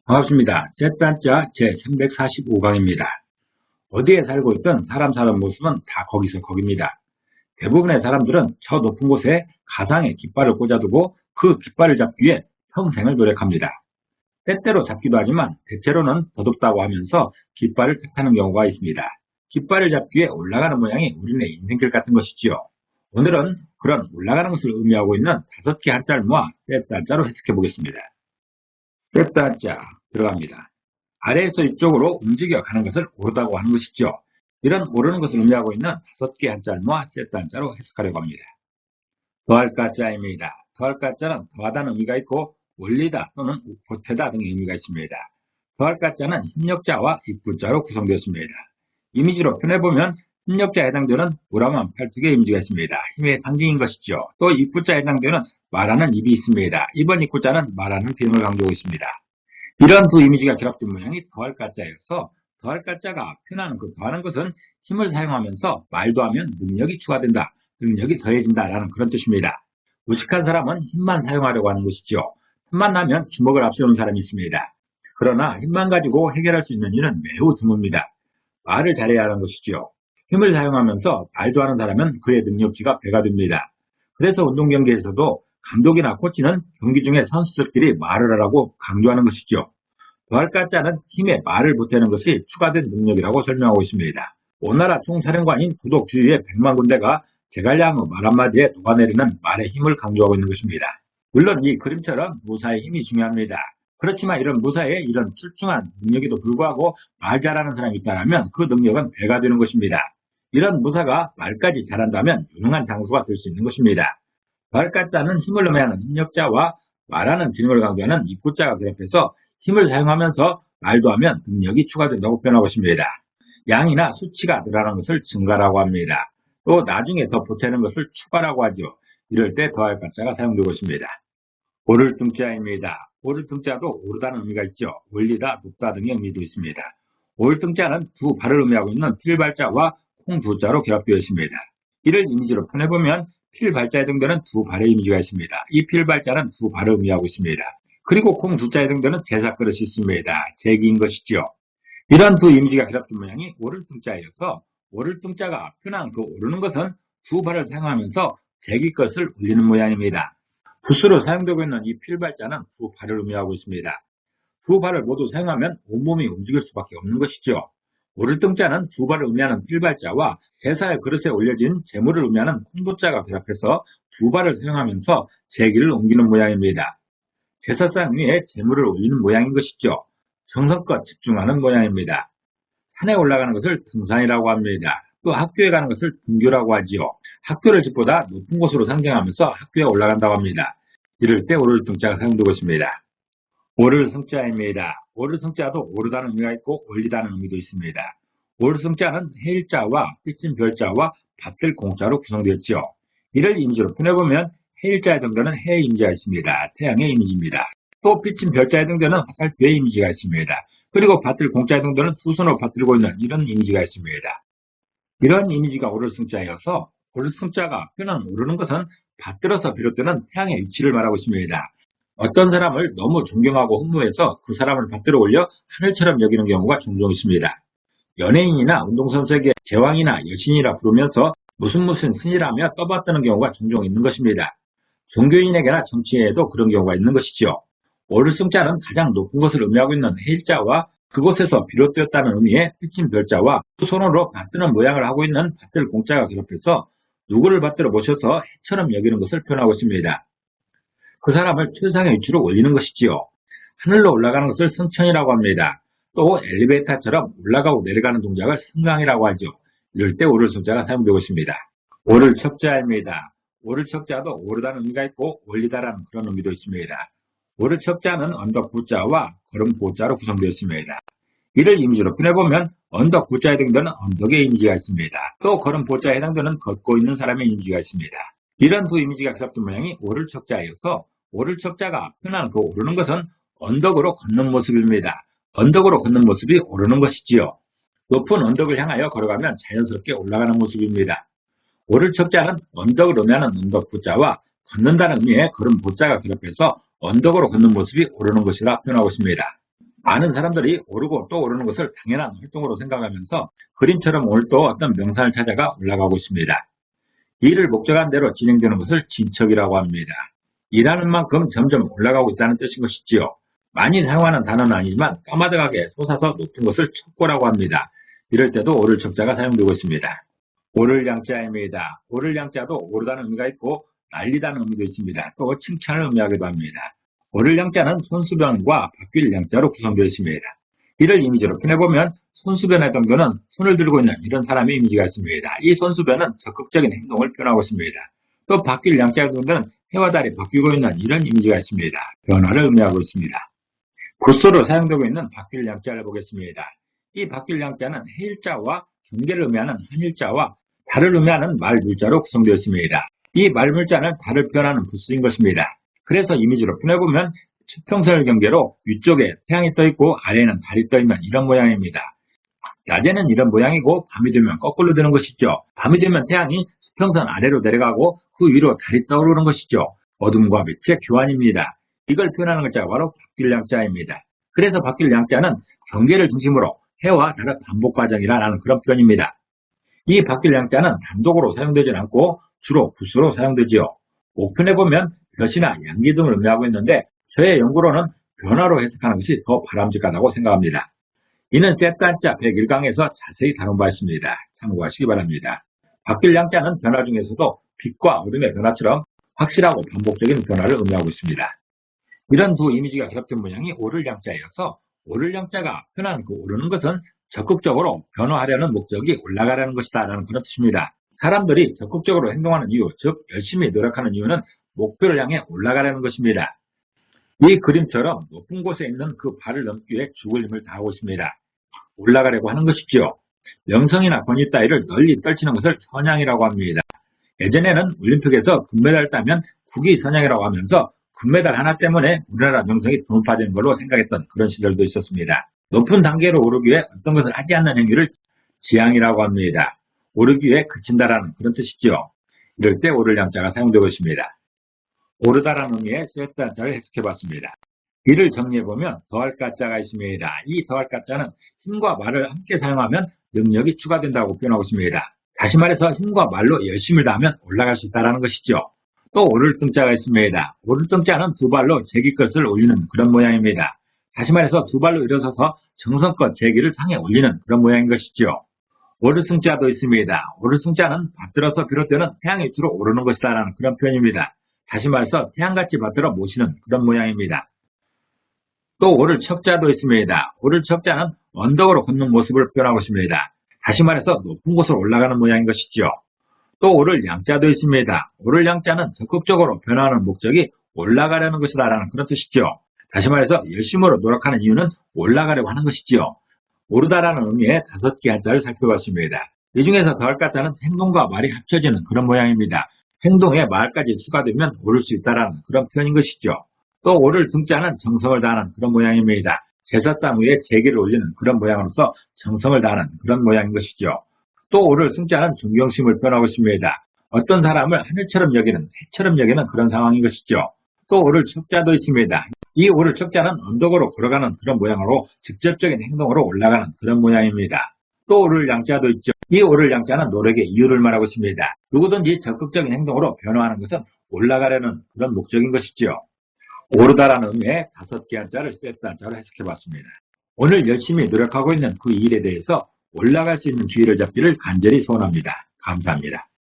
반갑습니다. 셋단자 제345강입니다. 어디에 살고 있든 사람 사는 모습은 다 거기서 거깁니다. 대부분의 사람들은 저 높은 곳에 가상의 깃발을 꽂아두고 그 깃발을 잡기 위해 평생을 노력합니다. 때때로 잡기도 하지만 대체로는 더덥다고 하면서 깃발을 택하는 경우가 있습니다. 깃발을 잡기 위해 올라가는 모양이 우리네 인생길 같은 것이지요. 오늘은 그런 올라가는 것을 의미하고 있는 5개 한자를 모아 셋단자로 해석해 보겠습니다. 셋단자 들어갑니다. 아래에서 이쪽으로 움직여 가는 것을 오르다고 하는 것이죠. 이런 오르는 것을 의미하고 있는 5개 한자를 모아 셋단자로 해석하려고 합니다. 더할까자입니다. 더할까자는 더하다는 의미가 있고 올리다 또는 보태다 등의 의미가 있습니다. 더할까자는 힘력자와 입구자로 구성되었습니다. 이미지로 표현해보면 힘력자에 해당되는 우람한 팔뚝의 이미지가 있습니다. 힘의 상징인 것이죠. 또 입구자에 해당되는 말하는 입이 있습니다. 이번 입구자는 말하는 비음을 강조하고 있습니다. 이런 두 이미지가 결합된 모양이 더할까자여서 더할까자가 표현하는 그 더하는 것은 힘을 사용하면서 말도 하면 능력이 추가된다, 능력이 더해진다 라는 그런 뜻입니다. 무식한 사람은 힘만 사용하려고 하는 것이죠. 틈만 나면 주먹을 앞세우는 사람이 있습니다. 그러나 힘만 가지고 해결할 수 있는 일은 매우 드뭅니다. 말을 잘해야 하는 것이죠. 힘을 사용하면서 말도 하는 사람은 그의 능력치가 배가 됩니다. 그래서 운동 경기에서도 감독이나 코치는 경기 중에 선수들끼리 말을 하라고 강조하는 것이죠. 더할까자는 힘에 말을 보태는 것이 추가된 능력이라고 설명하고 있습니다. 오나라 총사령관인 구독 주위의 100만 군대가 제갈량의 말 한마디에 녹아내리는 말의 힘을 강조하고 있는 것입니다. 물론 이 그림처럼 무사의 힘이 중요합니다. 그렇지만 이런 무사에 이런 출중한 능력에도 불구하고 말 잘하는 사람이 있다면 그 능력은 배가 되는 것입니다. 이런 무사가 말까지 잘한다면 유능한 장수가 될 수 있는 것입니다. 더할까자는 힘을 의미하는 힘력자와 말하는 기능을 강조하는 입구자가 결합해서 힘을 사용하면서 말도 하면 능력이 추가된다고 표현하고 있습니다. 양이나 수치가 늘어나는 것을 증가라고 합니다. 또 나중에 더 보태는 것을 추가라고 하죠. 이럴 때 더할까자가 사용되고 있습니다. 오를 등자입니다. 오를 등자도 오르다는 의미가 있죠. 올리다, 높다 등의 의미도 있습니다. 오를 등자는 두 발을 의미하고 있는 필발자와 콩두자로 결합되어 있습니다. 이를 이미지로 표현해보면 필발자에 해당되는 두 발의 이미지가 있습니다. 이 필발자는 두 발을 의미하고 있습니다. 그리고 콩두자에 해당되는 제사그릇이 있습니다. 제기인 것이지요. 이런 두 이미지가 결합된 모양이 오를 등자이어서 오를 등자가 표현한 그 오르는 것은 두 발을 사용하면서 제기것을 올리는 모양입니다. 붓으로 사용되고 있는 이 필발자는 두 발을 의미하고 있습니다. 두 발을 모두 사용하면 온몸이 움직일 수밖에 없는 것이죠. 오를 등자는 두 발을 의미하는 필발자와 제사의 그릇에 올려진 재물을 의미하는 콩두자가 결합해서 두 발을 사용하면서 제기를 옮기는 모양입니다. 제사상 위에 재물을 올리는 모양인 것이죠. 정성껏 집중하는 모양입니다. 산에 올라가는 것을 등산이라고 합니다. 또 학교에 가는 것을 등교라고 하지요. 학교를 집보다 높은 곳으로 상징하면서 학교에 올라간다고 합니다. 이럴 때 오를 등자가 사용되고 있습니다. 오를 승자입니다. 오를 승자도 오르다는 의미가 있고 올리다는 의미도 있습니다. 오를 승자는 해일자와 삐진 별자와 밭들 공자로 구성되었지요. 이를 이미지로 표현해보면 해일자에 해당되는 해의 이미지가 있습니다. 태양의 이미지입니다. 또 삐진 별자에 해당되는 화살표의 이미지가 있습니다. 그리고 밭들 공자에 해당되는 두 손으로 받들고 있는 이런 이미지가 있습니다. 이런 이미지가 오를 승자여서 오를 승자가 표현한 오르는 것은 받들어서 비롯되는 태양의 위치를 말하고 있습니다. 어떤 사람을 너무 존경하고 흠모해서 그 사람을 받들어 올려 하늘처럼 여기는 경우가 종종 있습니다. 연예인이나 운동선수에게 제왕이나 여신이라 부르면서 무슨 스니라며 떠받드는 경우가 종종 있는 것입니다. 종교인에게나 정치인에도 그런 경우가 있는 것이지요. 오를 승자는 가장 높은 것을 의미하고 있는 해일자와 그곳에서 비롯되었다는 의미의 삐친 별자와 두 손으로 받드는 모양을 하고 있는 받들 공자가 결합해서 누구를 받들어 모셔서 해처럼 여기는 것을 표현하고 있습니다. 그 사람을 최상의 위치로 올리는 것이지요. 하늘로 올라가는 것을 승천이라고 합니다. 또 엘리베이터처럼 올라가고 내려가는 동작을 승강이라고 하죠. 이럴 때 오를 승자가 사용되고 있습니다. 오를 척자입니다. 오를 척자도 오르다는 의미가 있고 올리다라는 그런 의미도 있습니다. 오를 척자는 언덕 구자와 걸음 보자로 구성되었습니다. 이를 이미지로 표현해보면 언덕 구자에 해당되는 언덕의 이미지가 있습니다. 또 걸음 보자에 해당되는 걷고 있는 사람의 이미지가 있습니다. 이런 두 이미지가 결합된 모양이 오를 척자이어서 오를 척자가 표현하는 그 오르는 것은 언덕으로 걷는 모습입니다. 언덕으로 걷는 모습이 오르는 것이지요. 높은 언덕을 향하여 걸어가면 자연스럽게 올라가는 모습입니다. 오를 척자는 언덕을 의미하는 언덕 구자와 걷는다는 의미의 걸음 보자가 결합해서 언덕으로 걷는 모습이 오르는 것이라 표현하고 있습니다. 많은 사람들이 오르고 또 오르는 것을 당연한 활동으로 생각하면서 그림처럼 오늘도 어떤 명산을 찾아가 올라가고 있습니다. 일을 목적한 대로 진행되는 것을 진척이라고 합니다. 일하는 만큼 점점 올라가고 있다는 뜻인 것이지요. 많이 사용하는 단어는 아니지만 까마득하게 솟아서 높은 것을 척고라고 합니다. 이럴 때도 오를 척자가 사용되고 있습니다. 오를 양자입니다. 오를 양자도 오르다는 의미가 있고 날리다는 의미도 있습니다. 또 칭찬을 의미하기도 합니다. 오를 양자는 손수변과 바뀔 양자로 구성되어 있습니다. 이를 이미지로 표현해보면 손수변의 정도는 손을 들고 있는 이런 사람의 이미지가 있습니다. 이 손수변은 적극적인 행동을 표현하고 있습니다. 또 바뀔 양자의 정도는 해와 달이 바뀌고 있는 이런 이미지가 있습니다. 변화를 의미하고 있습니다. 굿소로 사용되고 있는 바뀔 양자를 보겠습니다. 이 바뀔 양자는 해일자와 경계를 의미하는 한일자와 달을 의미하는 말물자로 구성되어 있습니다. 이 말물자는 달을 표현하는 부수인 것입니다. 그래서 이미지로 표현해보면 수평선을 경계로 위쪽에 태양이 떠있고 아래에는 달이 떠있는 이런 모양입니다. 낮에는 이런 모양이고 밤이 되면 거꾸로 되는 것이죠. 밤이 되면 태양이 수평선 아래로 내려가고 그 위로 달이 떠오르는 것이죠. 어둠과 빛의 교환입니다. 이걸 표현하는 글자가 바로 바뀔 양자입니다. 그래서 바뀔 양자는 경계를 중심으로 해와 달의 반복 과정이라는 그런 표현입니다. 이 바뀔 양자는 단독으로 사용되지 않고 주로 부수로 사용되지요. 옥편에 보면 볕이나 양기 등을 의미하고 있는데 저의 연구로는 변화로 해석하는 것이 더 바람직하다고 생각합니다. 이는 셋단자 101강에서 자세히 다룬 바 있습니다. 참고하시기 바랍니다. 바뀔 양자는 변화 중에서도 빛과 어둠의 변화처럼 확실하고 반복적인 변화를 의미하고 있습니다. 이런 두 이미지가 결합된 모양이 오를 양자여서 오를 양자가 표현하는 그 오르는 것은 적극적으로 변화하려는 목적이 올라가려는 것이다 라는 그런 뜻입니다. 사람들이 적극적으로 행동하는 이유, 즉 열심히 노력하는 이유는 목표를 향해 올라가려는 것입니다. 이 그림처럼 높은 곳에 있는 그 발을 넘기 위해 죽을 힘을 다하고 있습니다. 올라가려고 하는 것이지요. 명성이나 권위 따위를 널리 떨치는 것을 선양이라고 합니다. 예전에는 올림픽에서 금메달을 따면 국위 선양이라고 하면서 금메달 하나 때문에 우리나라 명성이 더 높아지는 걸로 생각했던 그런 시절도 있었습니다. 높은 단계로 오르기 위해 어떤 것을 하지 않는 행위를 지향이라고 합니다. 오르기 위해 그친다라는 그런 뜻이죠. 이럴 때 오를 양자가 사용되고 있습니다. 오르다라는 의미의 셋단자를 해석해봤습니다. 이를 정리해보면 더할 가자가 있습니다. 이 더할 가자는 힘과 말을 함께 사용하면 능력이 추가된다고 표현하고 있습니다. 다시 말해서 힘과 말로 열심을 다하면 올라갈 수 있다는 것이죠. 또 오를 등자가 있습니다. 오를 등자는 두 발로 제기것을 올리는 그런 모양입니다. 다시 말해서 두 발로 일어서서 정성껏 제기를 상에 올리는 그런 모양인 것이죠. 오를 승자도 있습니다. 오를 승자는 받들어서 비롯되는 태양 밑으로 오르는 것이다 라는 그런 표현입니다. 다시 말해서 태양같이 받들어 모시는 그런 모양입니다. 또 오를 척자도 있습니다. 오를 척자는 언덕으로 걷는 모습을 표현하고 있습니다. 다시 말해서 높은 곳으로 올라가는 모양인 것이죠. 또 오를 양자도 있습니다. 오를 양자는 적극적으로 변화하는 목적이 올라가려는 것이다 라는 그런 뜻이죠. 다시 말해서 열심으로 노력하는 이유는 올라가려고 하는 것이지요. 오르다라는 의미의 5개 한자를 살펴봤습니다. 이 중에서 더할 가자는 행동과 말이 합쳐지는 그런 모양입니다. 행동에 말까지 추가되면 오를 수 있다라는 그런 표현인 것이죠. 또 오를 등자는 정성을 다하는 그런 모양입니다. 제사상 위에 제기를 올리는 그런 모양으로서 정성을 다하는 그런 모양인 것이죠. 또 오를 승자는 존경심을 표현하고 있습니다. 어떤 사람을 하늘처럼 여기는, 해처럼 여기는 그런 상황인 것이죠. 또 오를 척자도 있습니다. 이 오를 척자는 언덕으로 걸어가는 그런 모양으로 직접적인 행동으로 올라가는 그런 모양입니다. 또 오를 양자도 있죠. 이 오를 양자는 노력의 이유를 말하고 있습니다. 누구든지 적극적인 행동으로 변화하는 것은 올라가려는 그런 목적인 것이죠. 오르다라는 의미의 5개 한자를 세트 한자로 해석해봤습니다. 오늘 열심히 노력하고 있는 그 일에 대해서 올라갈 수 있는 기회를 잡기를 간절히 소원합니다. 감사합니다.